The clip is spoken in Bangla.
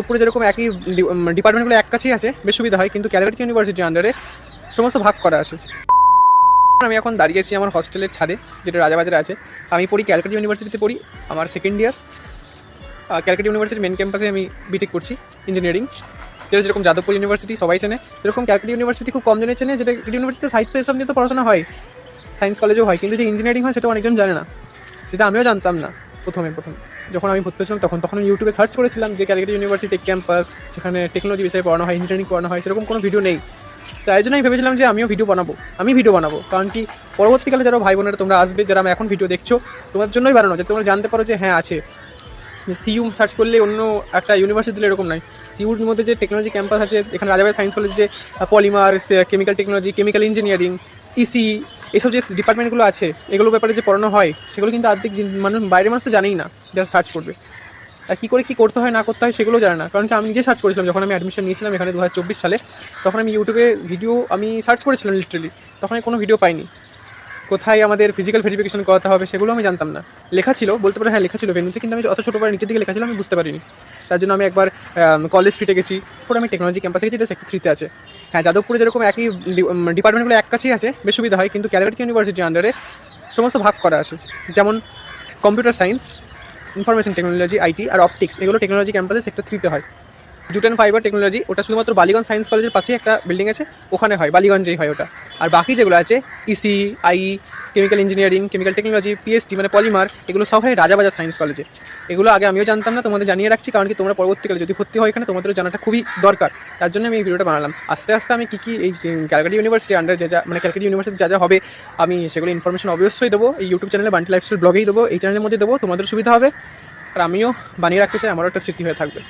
যাদবপুরে যেরকম একই ডিপার্টমেন্টগুলো এক কাছেই আছে, বেশ সুবিধা হয়, কিন্তু ক্যালকাটা ইউনিভার্সিটির আন্ডারে সমস্ত ভাগ করা আছে। আমি এখন দাঁড়িয়েছি আমার হস্টেলের ছাদে, যেটা রাজাবাজারে আছে। আমি পড়ি ক্যালকাটা ইউনিভার্সিটিতে পড়ি, আমার সেকেন্ড ইয়ার। ক্যালকাটা ইউনিভার্সিটির মেন ক্যাম্পাসে আমি বিটেক করছি ইঞ্জিনিয়ারিং। যেটা যেরকম যাদবপুর ইউনিভার্সিটি সবাই চেনে, যেরকম ক্যালকাটা ইউনিভার্সিটি খুব কম জনে চেনে, যেটা ইউনিভার্সিটিতে সাহিত্য এসব নিয়ে তো পড়াশোনা হয়, সায়েন্স কলেজেও হয়, কিন্তু যে ইঞ্জিনিয়ারিং হয় সেটা অনেকজন জানে না। সেটা আমিও জানতাম না প্রথমে যখন আমি ভর্তি হয়েছিলাম তখন আমি ইউটিউবে সার্চ করেছিলাম যে ক্যালকাটা ইউনিভার্সিটি ক্যাম্পাস, যেখানে টেকনোলজি বিষয়ে পড়ানো হয়, ইঞ্জিনিয়ারিং পড়ানো হয়, সেরকম কোনো ভিডিও নেই। তাই জন্য আমি ভেবেছিলাম যে আমি ভিডিও বানাবো, কারণ কি পরবর্তীকালে যারা ভাই বোনেরা তোমরা আসবে, যারা আমি এখন ভিডিও দেখছো, তোমার জন্যই বানানো, যে তোমরা জানতে পারো যে হ্যাঁ আছে। সিইউ সার্চ করলে অন্য একটা ইউনিভার্সিটি দিলে এরকম নয়। সিইউর মধ্যে যে টেকনোলজি ক্যাম্পাস আছে, এখানে রাজাবাই সায়েন্স কলেজ, যে polymer, chemical technology, chemical engineering, EC, এইসব যে ডিপার্টমেন্টগুলো আছে, এগুলোর ব্যাপারে যে পড়ানো হয়, সেগুলো কিন্তু আর্ধেক মানুষ, বাইরের মানুষ তো জানেই না, যারা সার্চ করবে। আর কী করে কী করতে হয় না করতে হয় সেগুলো জানে না, কারণ কি আমি নিজে সার্চ করেছিলাম যখন আমি অ্যাডমিশন নিয়েছিলাম এখানে 2024 সালে। তখন আমি ইউটিউবে ভিডিও সার্চ করেছিলাম লিটারেলি, তখন আমি কোনো ভিডিও পাইনি। কোথায় আমাদের ফিজিক্যাল ভেরিফিকেশন করাতে হবে সেগুলো আমি জানতাম না। লেখা ছিল, বলতে পারে হ্যাঁ লেখা ছিল ভেন্যুতে, কিন্তু আমি অত ছোটো করে নিচের দিকে লেখা ছিল আমি বুঝতে পারিনি। তার জন্য আমি একবার কলেজ স্ট্রিটে গেছি, পরে আমি টেকনোলজি ক্যাম্পাসে গেছি, যেটা সেক্টর 3-তে আছে। হ্যাঁ, যাদবপুরে যেরকম একই ডিপার্টমেন্টগুলো এক কাছেই আছে, বেশ সুবিধা হয়, কিন্তু ক্যালকাটা ইউনিভার্সিটির আন্ডারে সমস্ত ভাগ করা আছে। যেমন computer science, information technology, IT আর অপটিক্স, এগুলো টেকনোলজি ক্যাম্পাসে সেক্টর 3-তে হয়। জুট অ্যান্ড ফাইবার টেকনোলজি, ওটা শুধুমাত্র বালিগঞ্জ সায়েন্স কলেজের পাশেই একটা বিল্ডিং আছে, ওখানে হয়, বালিগঞ্জেই হয় ওটা। আর বাকি যেগুলো আছে EC, chemical engineering, chemical technology, PST মানে পলিমার, এগুলো সব হয় রাজাবাজার সায়েন্স কলেজে। এগুলো আগে আমিও জানতাম না, তোমাদের জানিয়ে রাখছি, কারণ কি তোমরা পরবর্তীকালে যদি ভর্তি হয় এখানে, তোমাদের জানাটা খুবই দরকার। তার জন্য আমি এই ভিডিওটা বানালাম। আস্তে আস্তে আমি কী এই ক্যালকাটা ইউনিভার্সিটি আন্ডারে ক্যালকাটা ইউনিভার্সিটি যা হবে, আমি সেগুলো ইনফরমেশন অবশ্যই দেবো। এই ইউটিউব চ্যানেলে বান্টি লাইফস্টাইল ব্লগেই দেবো, এই চ্যানেলের মধ্যে দেবো, তোমাদের সুবিধা হবে। আর আমিও বানিয়ে রাখতে চাই, আমারও একটা স্মৃতি হয়ে থাকবে।